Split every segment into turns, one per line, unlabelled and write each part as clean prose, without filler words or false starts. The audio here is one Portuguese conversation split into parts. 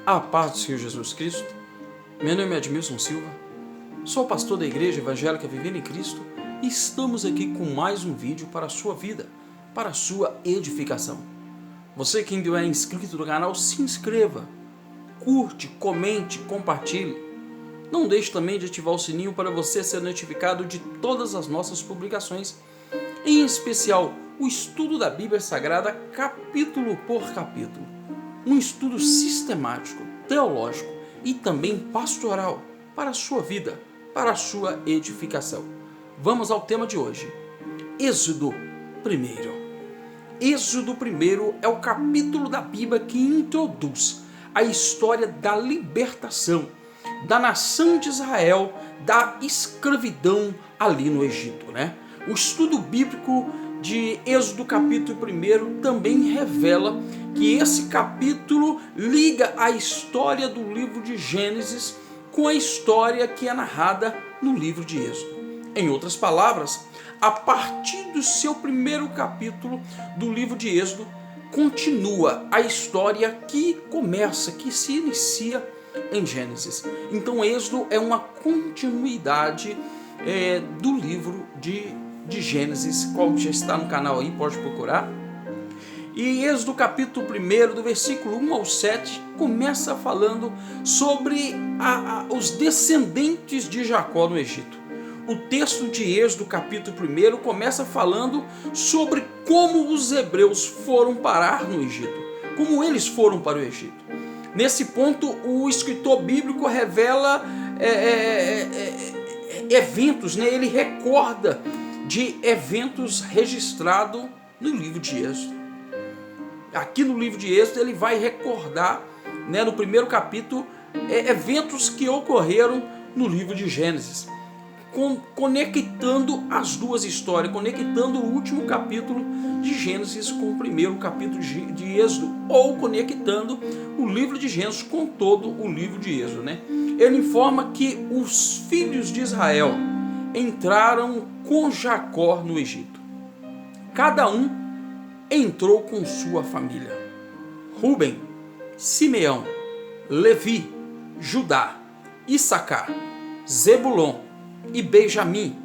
A paz do Senhor Jesus Cristo. Meu nome é Edmilson Silva, sou pastor da Igreja Evangélica Vivendo em Cristo e estamos aqui com mais um vídeo para a sua vida, para a sua edificação. Você que ainda não é inscrito no canal, se inscreva, curte, comente, compartilhe. Não deixe também de ativar o sininho para você ser notificado de todas as nossas publicações, em especial o estudo da Bíblia Sagrada capítulo por capítulo. Um estudo sistemático, teológico e também pastoral para a sua vida, para a sua edificação. Vamos ao tema de hoje. Êxodo 1. Êxodo 1 é o capítulo da Bíblia que introduz a história da libertação da nação de Israel da escravidão ali no Egito, né? O estudo bíblico de Êxodo capítulo 1 também revela que esse capítulo liga a história do livro de Gênesis com a história que é narrada no livro de Êxodo. Em outras palavras, a partir do seu primeiro capítulo do livro de Êxodo, continua a história que começa, que se inicia em Gênesis. Então Êxodo é uma continuidade do livro de Gênesis, qual já está no canal aí, pode procurar. E Êxodo capítulo 1, do versículo 1 ao 7, começa falando sobre os descendentes de Jacó no Egito. O texto de Êxodo capítulo 1 começa falando sobre como os hebreus foram parar no Egito, como eles foram para o Egito. Nesse ponto, o escritor bíblico revela eventos, né? Ele recorda de eventos registrados no livro de Êxodo. Aqui no livro de Êxodo ele vai recordar, né, no primeiro capítulo, eventos que ocorreram no livro de Gênesis, conectando as duas histórias, conectando o último capítulo de Gênesis com o primeiro capítulo de Êxodo, ou conectando o livro de Gênesis com todo o livro de Êxodo, né? Ele informa que os filhos de Israel entraram com Jacó no Egito. Cada um entrou com sua família. Rúben, Simeão, Levi, Judá, Issacar, Zebulon e Benjamim,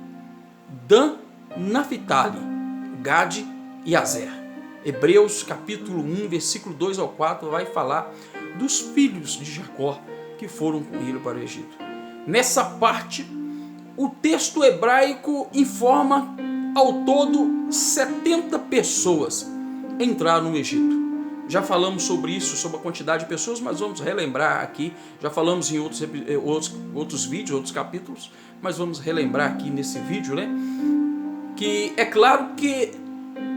Dan, Naphtali, Gade e Azer. Hebreus capítulo 1, versículo 2 ao 4 vai falar dos filhos de Jacó que foram com ele para o Egito. Nessa parte, o texto hebraico informa ao todo 70 pessoas entraram no Egito. Já falamos sobre isso, sobre a quantidade de pessoas, mas vamos relembrar aqui. Já falamos em outros vídeos, outros capítulos, mas vamos relembrar aqui nesse vídeo, né? Que é claro que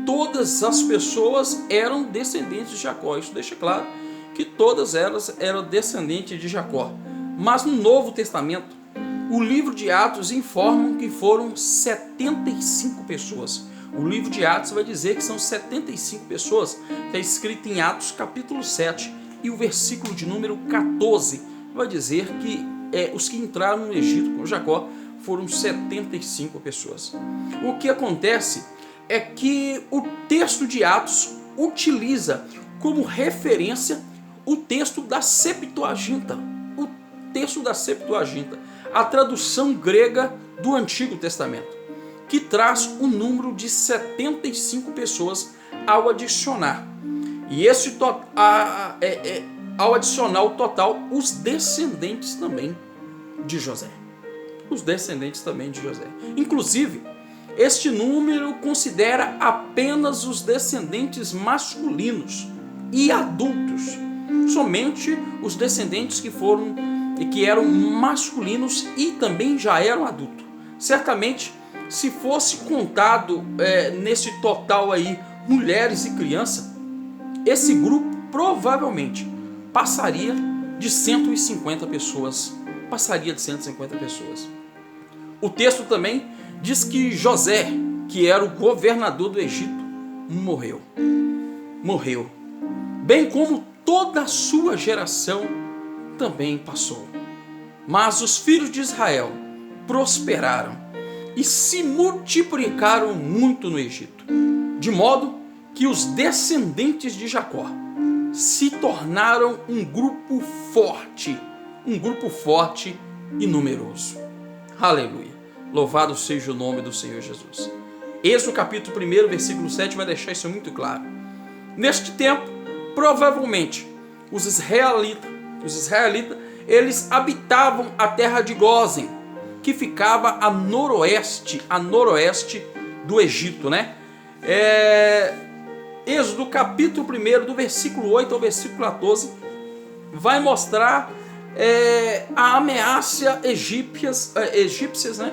todas as pessoas eram descendentes de Jacó. Isso deixa claro que todas elas eram descendentes de Jacó. Mas no Novo Testamento, o livro de Atos informa que foram 75 pessoas. O livro de Atos vai dizer que são 75 pessoas. Está escrito em Atos capítulo 7 e o versículo de número 14 vai dizer que os que entraram no Egito com Jacó foram 75 pessoas. O que acontece é que o texto de Atos utiliza como referência o texto da Septuaginta. O texto da Septuaginta, a tradução grega do Antigo Testamento, que traz o número de 75 pessoas ao adicionar. E ao adicionar o total, os descendentes também de José. Os descendentes também de José. Inclusive, este número considera apenas os descendentes masculinos e adultos. Somente os descendentes que eram masculinos e também já eram adultos. Certamente, se fosse contado nesse total aí mulheres e crianças, esse grupo provavelmente passaria de 150 pessoas. O texto também diz que José, que era o governador do Egito, morreu. Bem como toda a sua geração também passou. Mas os filhos de Israel prosperaram e se multiplicaram muito no Egito, de modo que os descendentes de Jacó se tornaram um grupo forte e numeroso. Aleluia! Louvado seja o nome do Senhor Jesus. Êxodo capítulo 1, versículo 7 vai deixar isso muito claro. Neste tempo, provavelmente, os israelitas, eles habitavam a terra de Gósen, que ficava a noroeste do Egito, né? Êxodo capítulo 1, do versículo 8 ao versículo 14, vai mostrar a ameaça egípcias, né,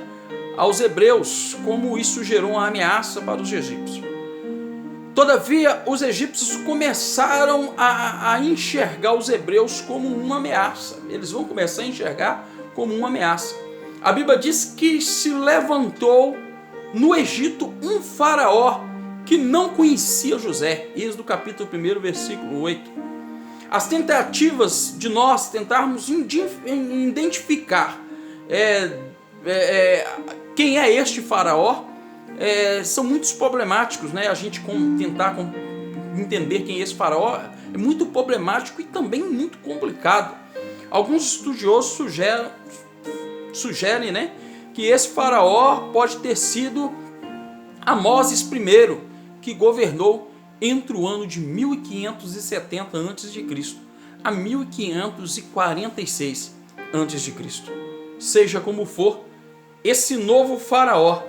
aos hebreus, como isso gerou uma ameaça para os egípcios. Todavia, os egípcios começaram a enxergar os hebreus como uma ameaça. Eles vão começar a enxergar como uma ameaça. A Bíblia diz que se levantou no Egito um faraó que não conhecia José. Êxodo capítulo 1, versículo 8. As tentativas de nós tentarmos identificar quem é este faraó são muito problemáticos, né? A gente tentar entender quem é esse faraó é muito problemático e também muito complicado. Alguns estudiosos sugerem, né, que esse faraó pode ter sido Amoses I, que governou entre o ano de 1570 a.C. a 1546 a.C. Seja como for, esse novo faraó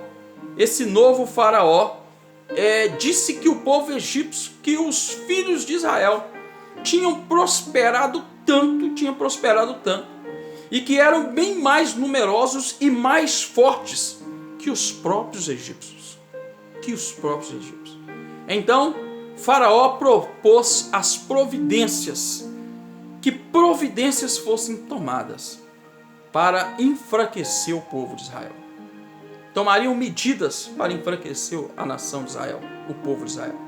disse que o povo egípcio, que os filhos de Israel tinham prosperado tanto, e que eram bem mais numerosos e mais fortes que os próprios egípcios. Então, Faraó propôs as providências, que providências fossem tomadas para enfraquecer o povo de Israel. Tomariam medidas para enfraquecer a nação de Israel, o povo de Israel.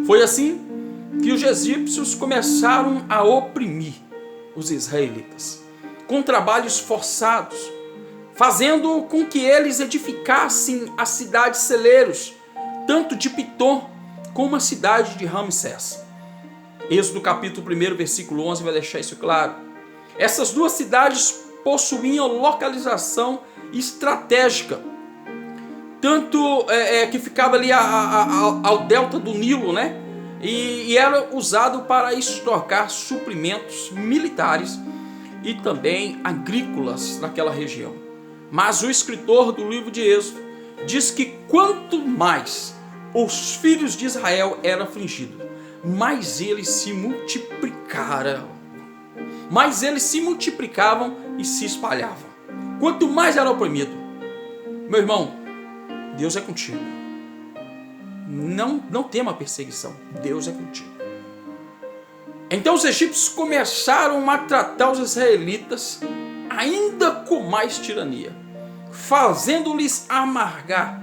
Foi assim que os egípcios começaram a oprimir os israelitas, com trabalhos forçados, fazendo com que eles edificassem as cidades celeiros, tanto de Pitom como a cidade de Ramsés. Êxodo capítulo 1, versículo 11 vai deixar isso claro. Essas duas cidades possuíam localização estratégica, tanto que ficava ali ao delta do Nilo, né? E era usado para estocar suprimentos militares e também agrícolas naquela região. Mas o escritor do livro de Êxodo diz que quanto mais os filhos de Israel eram afligidos, mais eles se multiplicavam, e se espalhavam. Quanto mais era oprimido, meu irmão, Deus é contigo. Não tema perseguição, Deus é contigo. Então os egípcios começaram a tratar os israelitas ainda com mais tirania, fazendo-lhes amargar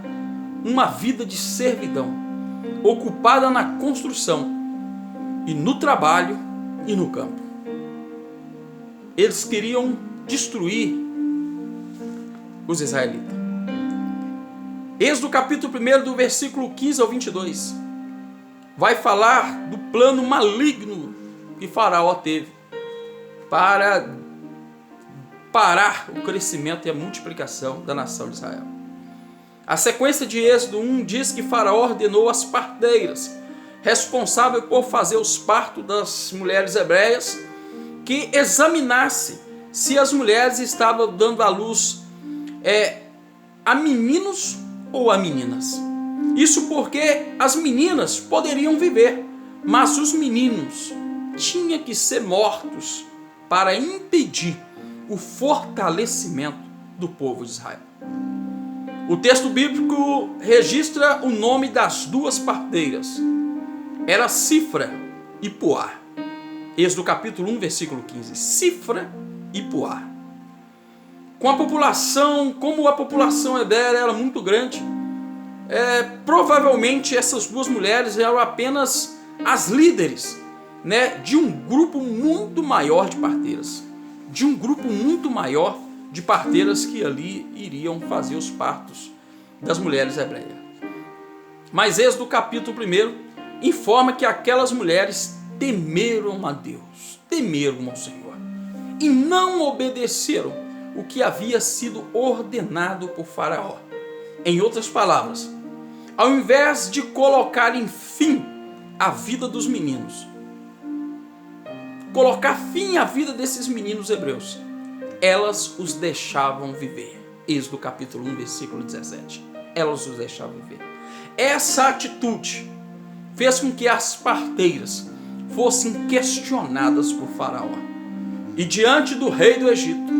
uma vida de servidão, ocupada na construção e no trabalho e no campo. Eles queriam destruir os israelitas. Êxodo capítulo 1, do versículo 15 ao 22, vai falar do plano maligno que Faraó teve para parar o crescimento e a multiplicação da nação de Israel. A sequência de Êxodo 1 diz que Faraó ordenou as parteiras, responsável por fazer os partos das mulheres hebreias, que examinasse se as mulheres estavam dando à luz a meninos ou a meninas. Isso porque as meninas poderiam viver, mas os meninos tinham que ser mortos para impedir o fortalecimento do povo de Israel. O texto bíblico registra o nome das duas parteiras. Era Sífra e Puá. Êxodo capítulo 1, versículo 15. Sífra e Puá. Como a população hebreia era muito grande, provavelmente essas duas mulheres eram apenas as líderes, né, de um grupo muito maior de parteiras. Que ali iriam fazer os partos das mulheres hebreias. Mas Êxodo capítulo 1 informa que aquelas mulheres temeram a Deus, temeram ao Senhor, e não obedeceram o que havia sido ordenado por Faraó. Em outras palavras, ao invés de colocarem fim à vida dos meninos, colocar fim à vida desses meninos hebreus, elas os deixavam viver. Êxodo capítulo 1, versículo 17. Elas os deixavam viver. Essa atitude fez com que as parteiras fossem questionadas por Faraó. E diante do rei do Egito,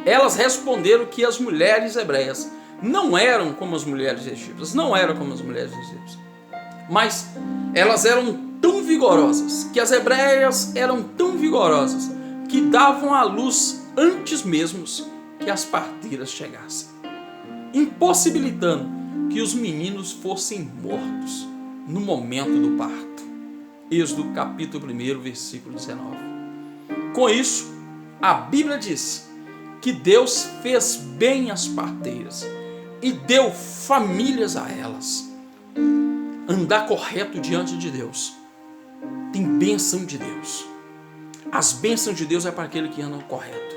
elas responderam que as mulheres hebreias não eram como as mulheres egípcias, mas elas eram tão vigorosas, que as hebreias eram tão vigorosas, que davam à luz antes mesmo que as parteiras chegassem, impossibilitando que os meninos fossem mortos no momento do parto. Êxodo capítulo 1, versículo 19. Com isso, a Bíblia diz que Deus fez bem às parteiras e deu famílias a elas. Andar correto diante de Deus tem bênção de Deus. As bênçãos de Deus é para aquele que anda correto.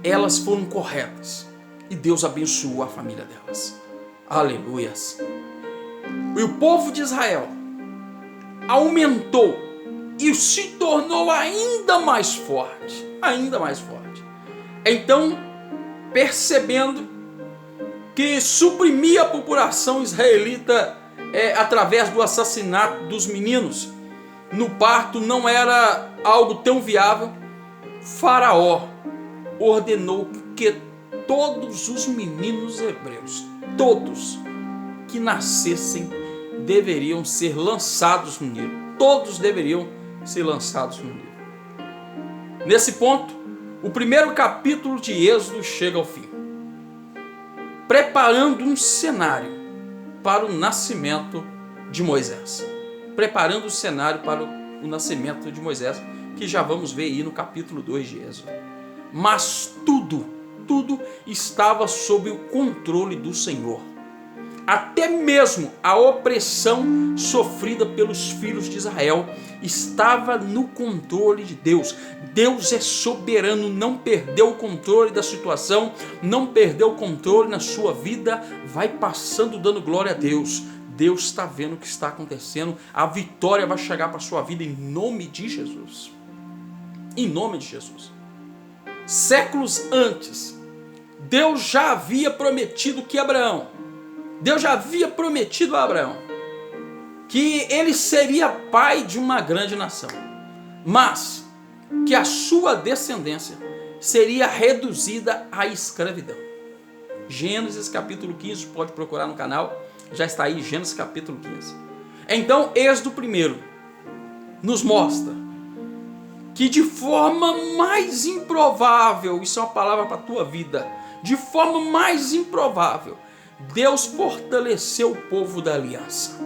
Elas foram corretas e Deus abençoou a família delas. Aleluias. E o povo de Israel aumentou e se tornou ainda mais forte. Então, percebendo que suprimir a população israelita através do assassinato dos meninos no parto não era algo tão viável, Faraó ordenou que todos os meninos hebreus, todos que nascessem, deveriam ser lançados no Nilo. Todos deveriam ser lançados no Nilo. Nesse ponto, o primeiro capítulo de Êxodo chega ao fim, preparando um cenário para o nascimento de Moisés. Preparando o cenário para o nascimento de Moisés, que já vamos ver aí no capítulo 2 de Êxodo. Mas tudo estava sob o controle do Senhor. Até mesmo a opressão sofrida pelos filhos de Israel estava no controle de Deus. Deus é soberano, não perdeu o controle da situação, não perdeu o controle na sua vida, vai passando dando glória a Deus. Deus está vendo o que está acontecendo, a vitória vai chegar para a sua vida em nome de Jesus. Em nome de Jesus. Séculos antes, Deus já havia prometido a Abraão que ele seria pai de uma grande nação, mas que a sua descendência seria reduzida à escravidão. Gênesis capítulo 15, pode procurar no canal, já está aí, Gênesis capítulo 15. Então, Êxodo 1 nos mostra que de forma mais improvável, isso é uma palavra para a tua vida, de forma mais improvável, Deus fortaleceu o povo da aliança.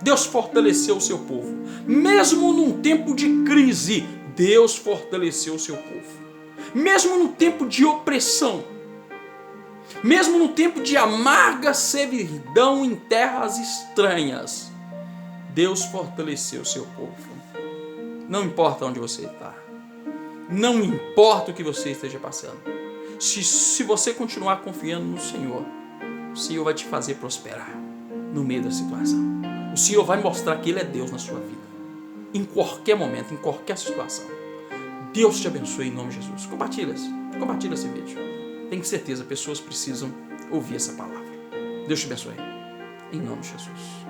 Deus fortaleceu o seu povo. Mesmo num tempo de crise, Deus fortaleceu o seu povo. Mesmo no tempo de opressão, mesmo no tempo de amarga servidão em terras estranhas, Deus fortaleceu o seu povo. Não importa onde você está, não importa o que você esteja passando, se você continuar confiando no Senhor, o Senhor vai te fazer prosperar no meio da situação. O Senhor vai mostrar que Ele é Deus na sua vida, em qualquer momento, em qualquer situação. Deus te abençoe em nome de Jesus. Compartilha esse vídeo. Tenho certeza, pessoas precisam ouvir essa palavra. Deus te abençoe em nome de Jesus.